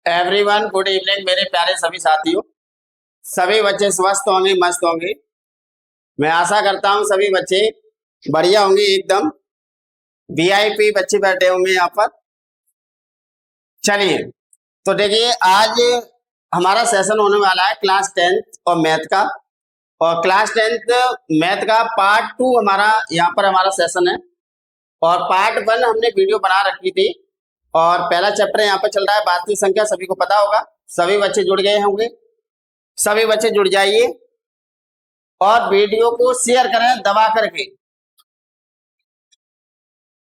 Everyone good evening मेरे प्यारे सभी साथियों। सभी बच्चे स्वस्थ होंगे, मस्त होंगे। मैं आशा करता हूँ सभी बच्चे बढ़िया होंगे, एकदम वीआईपी बच्चे बैठे होंगे यहाँ पर। चलिए, तो देखिए आज हमारा सेशन होने वाला है क्लास 10th और मैथ का। और क्लास 10th मैथ का पार्ट 2 हमारा यहाँ पर हमारा सेशन है। और पार्ट 1 हमने वीडियो बना रखी थी और पहला चैप्टर यहाँ पर चल रहा है वास्तविक संख्या। सभी को पता होगा, सभी बच्चे जुड़ गए होंगे। सभी बच्चे जुड़ जाइए और वीडियो को शेयर करें दबा करके।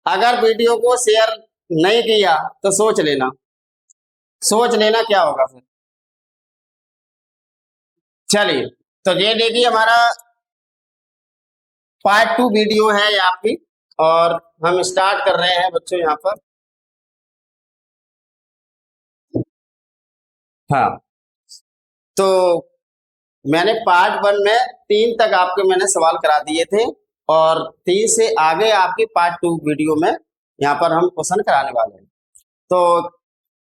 अगर वीडियो को शेयर नहीं किया तो सोच लेना क्या होगा फिर। चलिए, तो ये देखिए हमारा पार्ट 2 वीडियो है ये आपकी, और हम स्टार्ट कर रहे हैं बच्चों यहाँ पर। हाँ, तो मैंने पार्ट 1 में 3 तक आपके मैंने सवाल करा दिए थे और 3 से आगे आपके पार्ट 2 वीडियो में यहाँ पर हम क्वेश्चन कराने वाले हैं। तो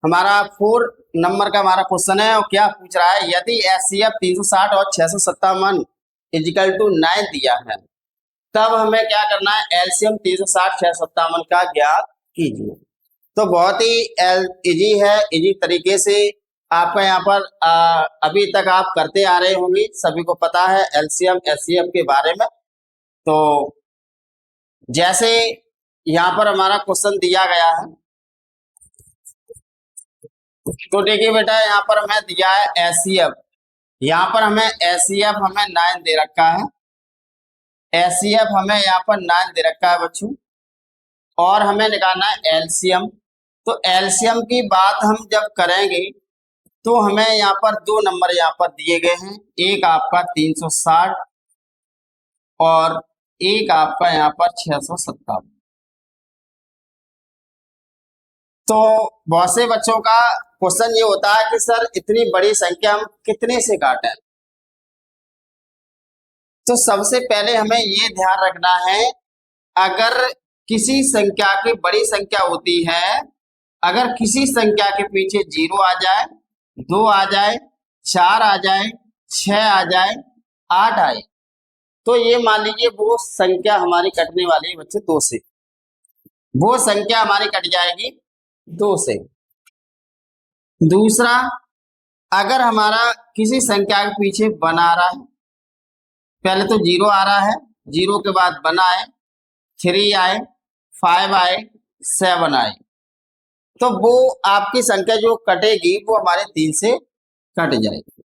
हमारा 4 नंबर का हमारा क्वेश्चन है और क्या पूछ रहा है, यदि एचसीएफ 360 और 657 इजिकल टू 9 दिया है तब हमें क्या करना है, एलसीएम 360 657 का ज्ञात कीजिए। तो बहुत ही इजी है, इजी तरीके से आपका यहाँ पर अभी तक आप करते आ रहे होंगे, सभी को पता है एलसीएम एचसीएफ के बारे में। तो जैसे यहाँ पर हमारा क्वेश्चन दिया गया है, तो देखिए बेटा यहाँ पर हमें दिया है एचसीएफ। यहाँ पर हमें एचसीएफ हमें 9 दे रखा है, एचसीएफ हमें यहाँ पर 9 दे रखा है बच्चों, और हमें निकालना है एलसीएम। तो एलसीएम की बात हम जब करेंगे तो हमें यहाँ पर 2 नंबर यहाँ पर दिए गए हैं, एक आपका 360 और एक आपका यहाँ पर 657। तो बहुत से बच्चों का क्वेश्चन ये होता है कि सर इतनी बड़ी संख्या हम कितने से काटें। तो सबसे पहले हमें ये ध्यान रखना है, अगर किसी संख्या की बड़ी संख्या होती है, अगर किसी संख्या के पीछे 0 आ जाए, 2 आ जाए, 4 आ जाए, 6 आ जाए, 8 आए, तो ये मान लीजिए वो संख्या हमारी कटने वाली है बच्चे 2 से। वो संख्या हमारी कट जाएगी 2 से। दूसरा, अगर हमारा किसी संख्या के पीछे 1 आ रहा है, पहले तो 0 आ रहा है, 0 के बाद 1 आए, 3 आए, 5 आए, 7 आए, तो वो आपकी संख्या जो कटेगी वो हमारे 3 से कट जाएगी।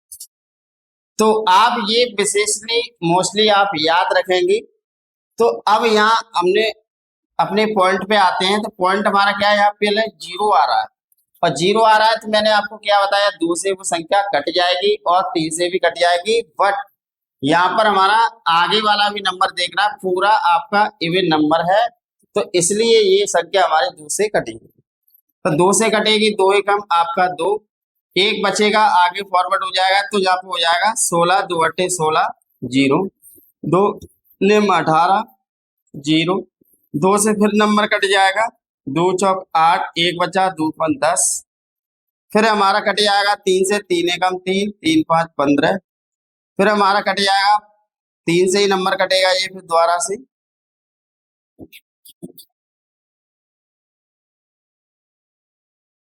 तो आप ये विशेषली मोस्टली आप याद रखेंगे। तो अब यहाँ हमने अपने पॉइंट पे आते हैं। तो पॉइंट हमारा क्या है, यहाँ पहले 0 आ रहा है, और 0 आ रहा है तो मैंने आपको क्या बताया, 2 से वो संख्या कट जाएगी और 3 से भी कट जाएगी। बट यहाँ पर हमारा आगे वाला भी नंबर देखना पूरा आपका इवन नंबर है, तो इसलिए ये संख्या हमारे 2 से कटेगी। तो 2 से कटेगी, 2 एकम आपका 2, एक बचेगा, आगे फॉरवर्ड हो जाएगा तो यहाँ पे हो जाएगा 16 2 अट्ठे 16 0, 2 निम 18 0, 2 से फिर नंबर कट जाएगा, 2 चौक 8, एक बचा, 2 5 10, फिर हमारा कट जाएगा 3 से, 3 एकम 3, 3 5 15, फिर हमारा कट जाएगा 3 से ही नंबर कटेगा ये, फिर दोबारा से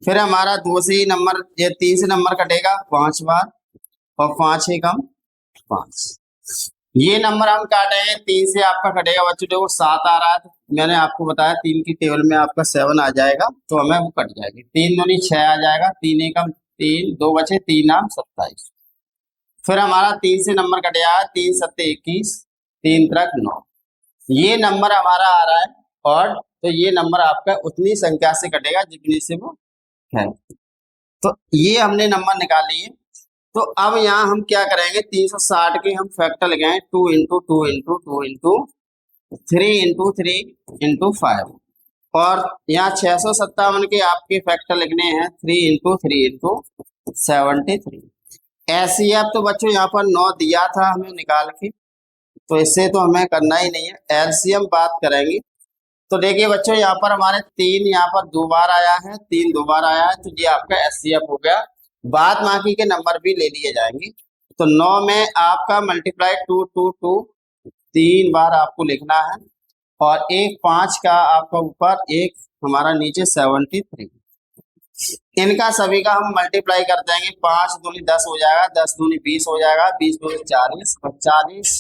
फिर हमारा 2 से ही नंबर, ये 3 से नंबर कटेगा 5 बार, और 5 एकम 5। ये नंबर हम काटे हैं, 3 से आपका कटेगा बच्चों, देखो 7 आ रहा है, तो मैंने आपको बताया 3 की टेबल में आपका 7 आ जाएगा, तो हमें वो कट जाएगी। 3 दूनी 6 आ जाएगा, 3 एकम 3, 2 बचे, 3 नाम 27। फिर हमारा 3 से नंबर कट जाएगा, 3 सत्ते 21, 3 त्रिक 9, ये नंबर हमारा आ रहा है। और तो ये नंबर आपका उतनी संख्या से कटेगा जितनी से वो है। तो ये हमने नंबर निकाल लिए। तो अब यहाँ हम क्या करेंगे, 360 के हम फैक्टर लगाएं, 2 into 2 into 2 into 3 into 3 into 5, और यहाँ 657 के आपके फैक्टर लिखने हैं 3 इंटू 3 इंटू 73। एचसीएफ तो बच्चों यहाँ पर 9 दिया था हमें निकाल के, तो इससे तो हमें करना ही नहीं है, एलसीएम बात करेंगे। तो देखिए बच्चों यहाँ पर हमारे 3 यहाँ पर 2 बार आया है, 3 2 बार आया है, तो ये आपका एचसीएफ हो गया। बाद बाकी के नंबर भी ले लिए जाएंगे। तो 9 में आपका मल्टीप्लाई 2 2 2 3 बार आपको लिखना है, और एक 5 का आपका ऊपर, एक हमारा नीचे 73। इनका सभी का हम मल्टीप्लाई कर देंगे। 5 दूनी 10 हो जाएगा, 10 दूनी 20 हो जाएगा, 20 दूनी 40 और 40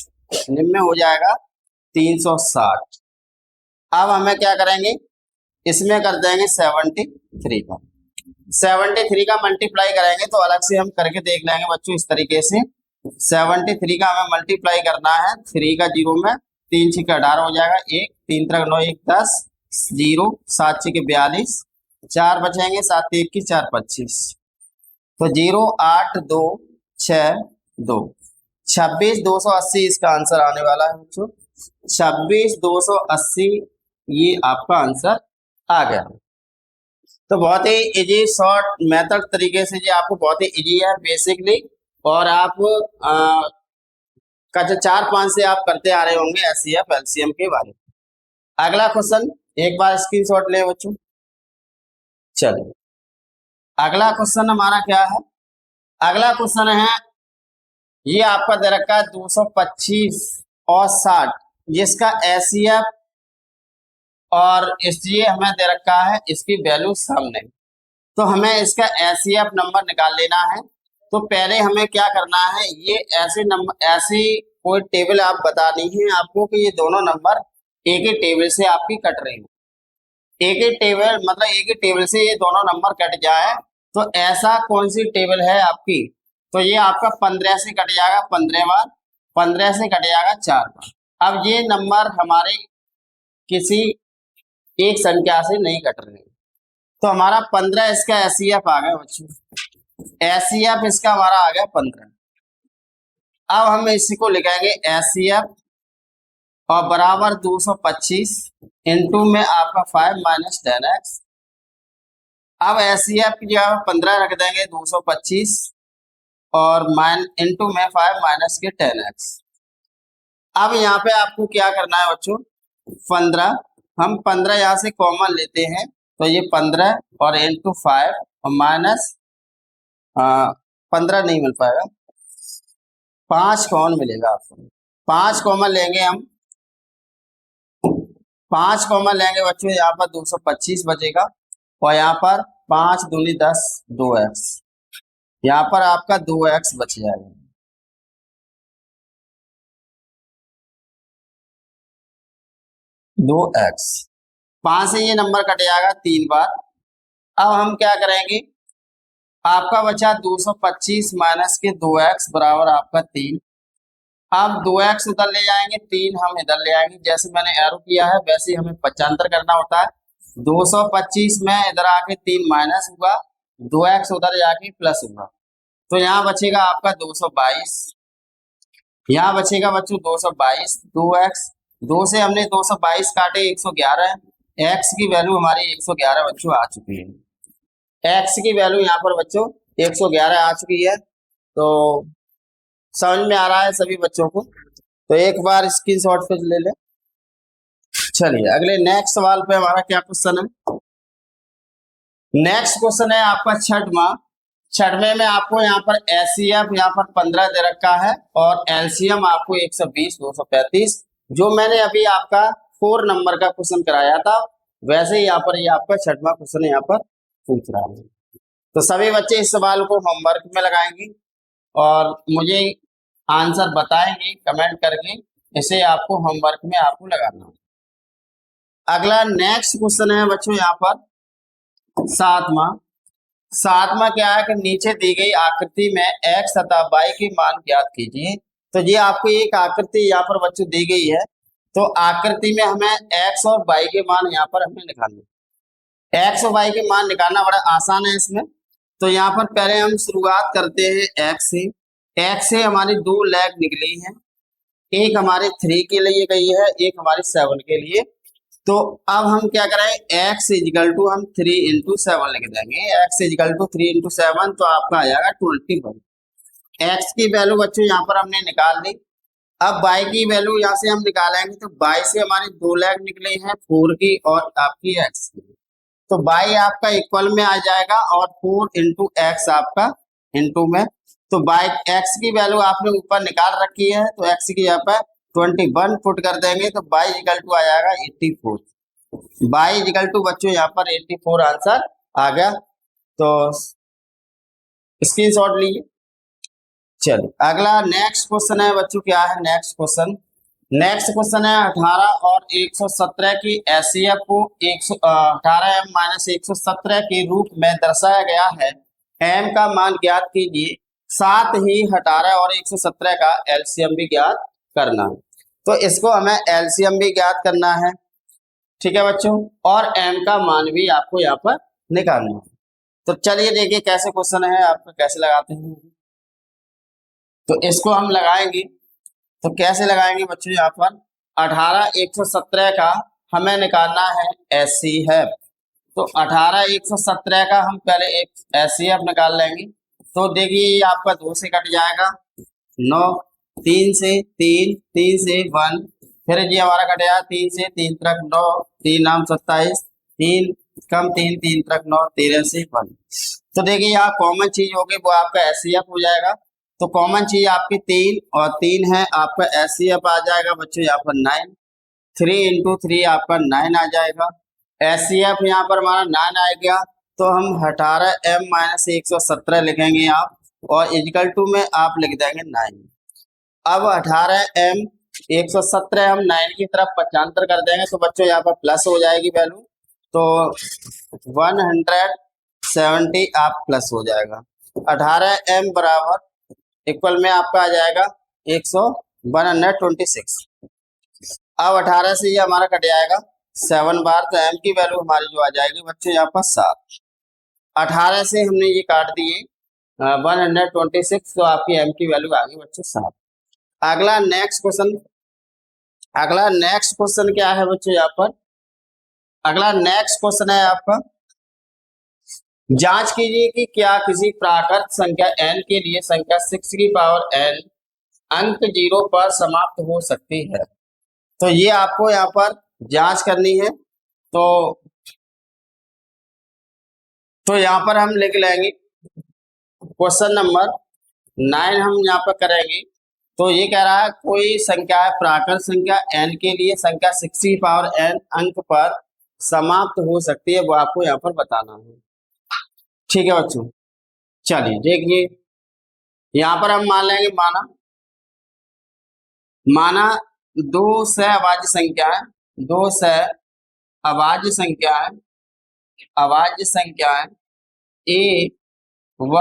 निम्न हो जाएगा 360। अब हमें क्या करेंगे, इसमें कर देंगे 73 का। 73 का मल्टीप्लाई करेंगे तो अलग से हम करके देख लेंगे बच्चों इस तरीके से। 73 का हमें मल्टीप्लाई करना है, 3 का 0 में, 3 6 18 हो जाएगा, 1 3 3 9 1 10 0 7 6 42, 4 बचेंगे, 7 1 की 4 25, तो 0 8 2 6 2 26 280 इसका आंसर आने वाला है बच्चों। 26 280 ये आपका आंसर आ गया। तो बहुत ही इजी शॉर्ट मेथड तरीके से ये आपको बहुत ही इजी है बेसिकली, और आप कक्षा 4-5 से आप करते आ रहे होंगे एचसीएफ एलसीएम के बारे में। अगला क्वेश्चन एक बार स्क्रीनशॉट ले बच्चों। चलिए अगला क्वेश्चन हमारा क्या है, अगला क्वेश्चन है ये आपका दे रखा है 225 और 60, जिसका एचसीएफ और इसलिए हमें दे रखा है इसकी वैल्यू सामने। तो हमें इसका एचसीएफ नंबर निकाल लेना है। तो पहले हमें क्या करना है, ये ऐसे नंबर, ऐसी कोई टेबल आप बतानी है आपको कि ये दोनों नंबर एक ही टेबल से आपकी कट रही है। एक ही टेबल मतलब एक ही टेबल से ये दोनों नंबर कट जाए, तो ऐसा कौन सी टेबल है आपकी, तो ये आपका 15 से कट जाएगा 15 बार, 15 से कट जाएगा 4 बार। अब ये नंबर हमारे किसी एक संख्या से नहीं कट रहे, तो हमारा 15 इसका एचसीएफ आ गया बच्चों, एचसीएफ इसका हमारा आ गया 15। अब हम इसी को लिखेंगे एचसीएफ और बराबर 225 इंटू में आपका 5 माइनस 10x। अब एचसीएफ की जगह 15 रख देंगे, 225 और इंटू में 5 माइनस के 10x। अब यहाँ पे आपको क्या करना है बच्चों, 15, हम 15 यहाँ से कॉमन लेते हैं, तो ये 15 और इंटू 5 और माइनस 15 नहीं मिल पाएगा, 5 कॉमन मिलेगा आपको। 5 कॉमन लेंगे हम, 5 कॉमन लेंगे बच्चों, यहाँ पर 225 बचेगा, और यहाँ पर 5 दूनी 10 2x, यहाँ पर आपका 2x बच जाएगा। 2x, 5 से ये नंबर कट जाएगा 3 बार। अब हम क्या करेंगे, आपका बचा 225 माइनस के 2x बराबर आपका 3। अब 2x उधर ले जाएंगे, 3 हम इधर ले आएंगे, जैसे मैंने एरो किया है वैसे हमें पक्षांतर करना होता है। 225 में इधर आके 3 माइनस हुआ, 2x उधर जाके प्लस हुआ, तो यहाँ बचेगा आपका 222, यहाँ बचेगा बच्चों 222, 2x, 2 से हमने 222 काटे 111, x की वैल्यू हमारी 111 बच्चों आ चुकी है। x की वैल्यू यहाँ पर बच्चों 111 आ चुकी है। तो समझ में आ रहा है सभी बच्चों को, तो एक बार स्क्रीनशॉट पे ले ले। चलिए अगले नेक्स्ट सवाल पे हमारा क्या क्वेश्चन है, नेक्स्ट क्वेश्चन है आपका छठवें में आपको यहाँ पर एचसीएफ यहाँ पर 15 दे रखा है, और एलसीएम आपको 120 235, जो मैंने अभी आपका 4 नंबर का क्वेश्चन कराया था वैसे ही यहाँ पर ये आपका छठवां क्वेश्चन यहाँ पर पूछ रहा है। तो सभी बच्चे इस सवाल को होमवर्क में लगाएंगे और मुझे आंसर बताएंगे कमेंट करके, इसे आपको होमवर्क में आपको लगाना है। अगला नेक्स्ट क्वेश्चन है बच्चों यहाँ पर सातवां क्या है कि नीचे दी गई आकृति में x तथा y के मान ज्ञात कीजिए। तो ये आपको एक आकृति यहाँ पर बच्चों दी गई है, तो आकृति में हमें x और y के मान यहाँ पर हमें निकालना है। x और y के मान निकालना बड़ा आसान है इसमें। तो यहाँ पर पहले हम शुरुआत करते हैं x से। x से हमारी 2 लेग निकली है, एक हमारे 3 के लिए गई है, एक हमारी 7 के लिए। तो अब हम क्या करें, x इजिकल टू हम 3 इंटू 7 लिख देंगे। x इजिकल टू 3 इंटू 7 तो आपका आ जाएगा 21। x की वैल्यू बच्चों यहाँ पर हमने निकाल दी। अब y की वैल्यू यहाँ से हम निकालेंगे, तो y से हमारी 2 लाख निकले हैं 4 की और आपकी x की, तो y आपका इक्वल में आ जाएगा और 4 इंटू एक्स आपका इंटू में, तो y x की वैल्यू आपने ऊपर निकाल रखी है, तो x की यहाँ पर 21 पुट कर देंगे, तो y इक्वल टू आ जाएगा 84। y इक्वल टू बच्चों यहाँ पर 84 आंसर आ गया। तो स्क्रीनशॉट लीजिए। चलो अगला नेक्स्ट क्वेश्चन है बच्चों, क्या है नेक्स्ट क्वेश्चन? नेक्स्ट क्वेश्चन है 18 और 117 की एचसीएफ को 18m माइनस 117 के रूप में दर्शाया गया है। m का मान ज्ञात कीजिए, साथ ही 18 और 117 का एलसीएम भी ज्ञात करना है। तो इसको हमें एलसीएम भी ज्ञात करना है, ठीक है बच्चों, और m का मान भी आपको यहाँ पर निकालना है। तो चलिए देखिए कैसे क्वेश्चन है, आपको कैसे लगाते हैं। तो इसको हम लगाएंगे, तो कैसे लगाएंगे बच्चों? यहाँ पर 18 117 का हमें निकालना है एचसीएफ, तो 18 117 का हम पहले एक एचसीएफ निकाल लेंगे। तो देखिए ये आपका 2 से कट जाएगा, 9, 3 से 3, 3 से 1, फिर ये हमारा कट जाएगा 3 से 3 तक 9, 3 नाम 27, 3 कम 3, 3 तक 9, 13 से 1। तो देखिए यहाँ कॉमन चीज होगी वो आपका एचसीएफ हो जाएगा। तो कॉमन चीज आपकी 3 और 3 है, आपका एचसीएफ आ जाएगा बच्चों यहाँ पर 9, 3 इंटू 3 आपका 9 आ जाएगा। एचसीएफ यहाँ पर हमारा 9 आ गया, तो हम 18m माइनस 117 लिखेंगे आप, और इजिकल टू में आप लिख देंगे 9। अब 18m 117 हम 9 की तरफ 95 कर देंगे, तो बच्चों यहाँ पर प्लस हो जाएगी वैल्यू, तो 170 आप प्लस हो जाएगा। 18m बराबर इक्वल में आपका आ जाएगा 126। अब 18 से ये हमारा कट जाएगा 7 बार, तो m की वैल्यू हमारी जो आ जाएगी बच्चों यहाँ पर 7। 18 से हमने ये काट दिए 126, तो आपकी m की वैल्यू आ गई बच्चों 7। अगला नेक्स्ट क्वेश्चन क्या है बच्चों? यहाँ पर अगला नेक्स्ट क्वेश्चन है आपका, जांच कीजिए कि क्या किसी प्राकृत संख्या n के लिए संख्या 6 की पावर n अंक 0 पर समाप्त हो सकती है। तो ये आपको यहाँ पर जांच करनी है। तो यहाँ पर हम लिख लेंगे क्वेश्चन नंबर 9 हम यहाँ पर करेंगे। तो ये कह रहा है कोई संख्या है प्राकृत संख्या n के लिए संख्या 6 की पावर n अंक पर समाप्त हो सकती है, वो आपको यहाँ पर बताना है, ठीक है बच्चों। चलिए देखिए यहाँ पर हम मान लेंगे, माना 2 सहअभाज्य संख्या है, 2 सहअभाज्य संख्या है ए व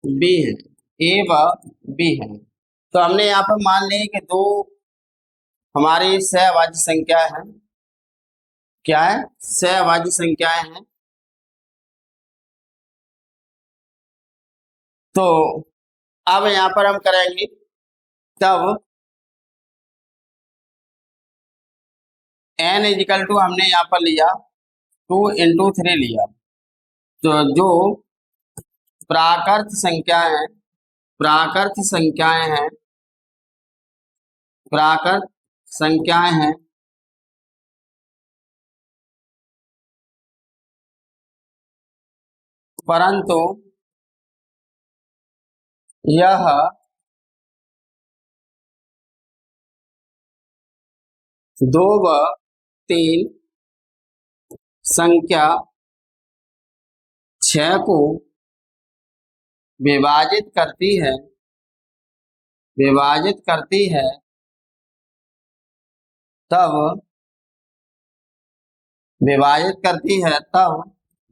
बी है, ए व बी है। तो हमने यहाँ पर मान लिया कि 2 हमारी सहअभाज्य संख्या है, क्या है? सहअभाज्य संख्याएं हैं। तो अब यहाँ पर हम करेंगे, तब n इजिकल टू हमने यहाँ पर लिया 2 इंटू 3 लिया, तो जो प्राकृत संख्याएं हैं परंतु यह 2 व 3 संख्या 6 को विभाजित करती है, तब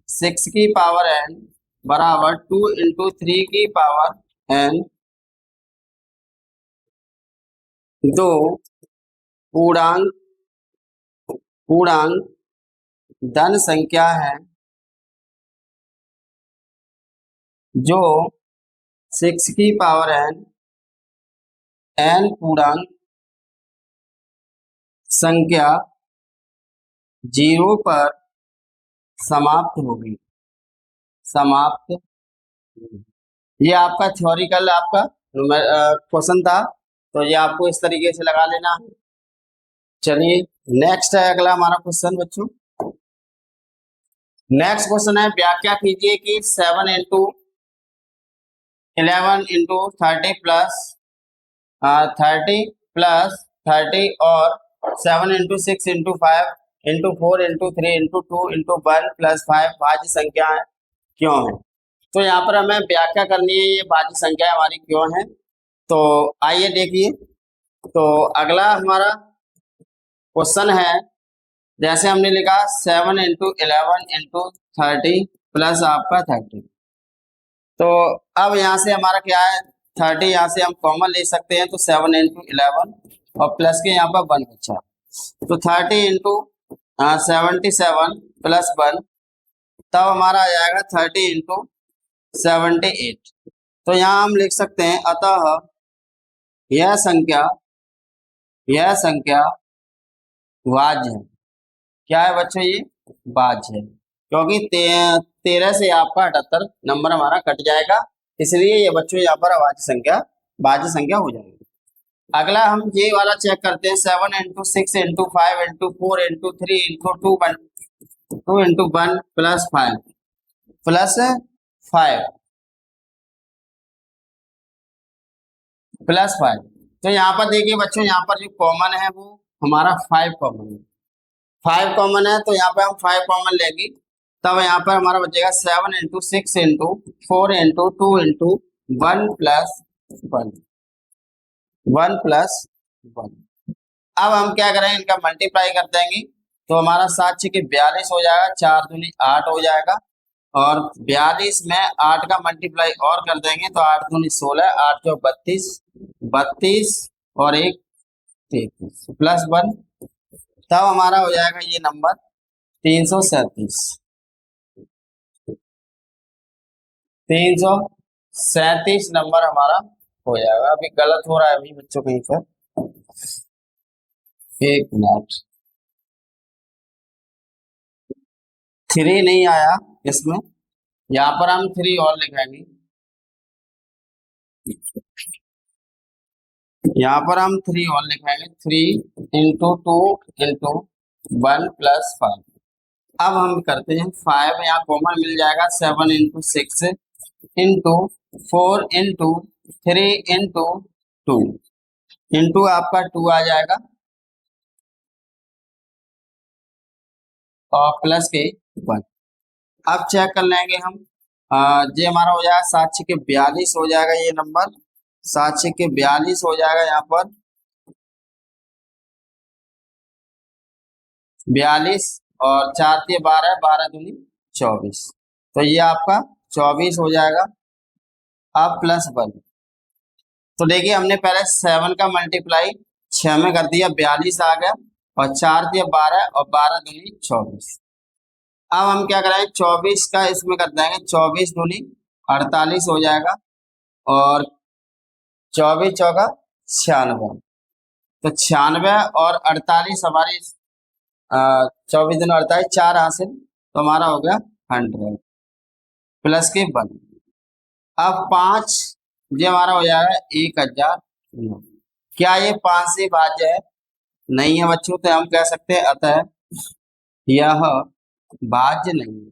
6 की पावर n बराबर 2 इंटू 3 की पावर n 2 पूर्णांक धन संख्या है, जो 6 की पावर n पूर्णांक संख्या 0 पर समाप्त होगी। ये आपका थ्योरिकल आपका क्वेश्चन था। तो ये आपको इस तरीके से लगा लेना है। चलिए नेक्स्ट है अगला हमारा क्वेश्चन बच्चों। नेक्स्ट क्वेश्चन है, व्याख्या कीजिए कि 7 इंटू 11 इंटू 30 प्लस 30 और 7 into 6 into 5 into 4 into 3 into 2 into 1 plus 5 भाज्य संख्या है क्यों है। तो यहाँ पर हमें व्याख्या करनी है ये भाज्य संख्या हमारी क्यों है। तो आइए देखिए, तो अगला हमारा क्वेश्चन है, जैसे हमने लिखा 7 इंटू 11 इंटू 30 प्लस आपका 30। तो अब यहाँ से हमारा क्या है, 30 यहाँ से हम कॉमन ले सकते हैं, तो 7 इंटू 11 और प्लस के यहाँ पर 1 बचा, तो 30 इंटू 77 प्लस 1, तब हमारा आ जाएगा 30 इंटू 78। तो यहाँ हम लिख सकते हैं, अतः यह संख्या वाज्य है। क्या है बच्चों, ये वाज्य है, क्योंकि 13 से आपका 78 नंबर हमारा कट जाएगा, इसलिए ये बच्चों यहाँ पर वाज्य संख्या हो जाएगी। अगला हम ये वाला चेक करते हैं, 7 into 6 into 5 into 4 into 3 into 2 into 1 plus 5 plus 5। तो यहाँ पर देखिए बच्चों, यहाँ पर जो कॉमन है वो हमारा 5 कॉमन है, 5 कॉमन है, तो यहाँ पे हम 5 कॉमन लेंगे, तब यहाँ पर हमारा बचेगा 7 into 6 into 4 into 2 into 1 plus 1। अब हम क्या करेंगे, इनका मल्टीप्लाई कर देंगे, तो हमारा 7 6 के 42 हो जाएगा, 4 दूनी 8 हो जाएगा, और 42 में 8 का मल्टीप्लाई और कर देंगे, तो 8 दूनी 16, 8 जो 32 और 1 33 प्लस 1, तब हमारा हो जाएगा ये नंबर 337 नंबर हमारा हो जाएगा। अभी गलत हो रहा है अभी बच्चों कहीं पर, एक मिनट, 3 नहीं आया इसमें, यहाँ पर हम 3 और लिखेंगे, यहाँ पर हम 3 और लिखेंगे, 3 इंटू 2 इंटू 1 प्लस 5। अब हम करते हैं 5 यहाँ कॉमन मिल जाएगा, 7 into 6 into 4 into 3 into 2 into आपका 2 आ जाएगा, और प्लस के 1। अब चेक कर लेंगे हम, ये हमारा हो जाएगा 7 6 के 42 हो जाएगा, ये नंबर 7 6 के 42 हो जाएगा, यहाँ पर 42 और 4 के 12, 12 दूनी 24, तो ये आपका 24 हो जाएगा। अब प्लस 1, तो देखिए हमने पहले 7 का मल्टीप्लाई 6 में कर दिया, 42 आ गया, और 4 दिया 12 और 12 दूनी 24। अब हम क्या कराएंगे, 24 का इसमें कर देंगे, 24 दूनी 48 हो जाएगा, और 24 चौका 96, तो 96 और 48 हमारी 24 दूनी 48, 4 हासिल, तो हमारा हो गया 100 प्लस के 1। अब 5 ये हमारा हो जाएगा 1000। क्या ये 5 से भाज्य है? नहीं है बच्चों, तो हम कह सकते हैं अतः यह भाज्य नहीं है।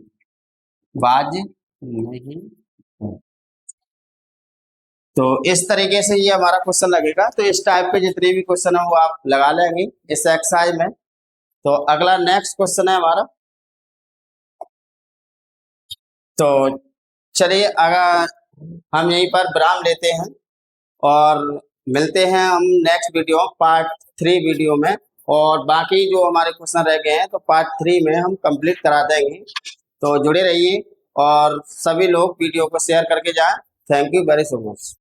तो इस तरीके से ये हमारा क्वेश्चन लगेगा। तो इस टाइप के जितने भी क्वेश्चन है वो आप लगा लेंगे इस एक्सरसाइज में। तो अगला नेक्स्ट क्वेश्चन है हमारा, तो चलिए अगर हम यहीं पर विराम लेते हैं और मिलते हैं हम नेक्स्ट वीडियो पार्ट 3 वीडियो में, और बाकी जो हमारे क्वेश्चन रह गए हैं तो पार्ट 3 में हम कंप्लीट करा देंगे। तो जुड़े रहिए और सभी लोग वीडियो को शेयर करके जाएं। Thank you very so much.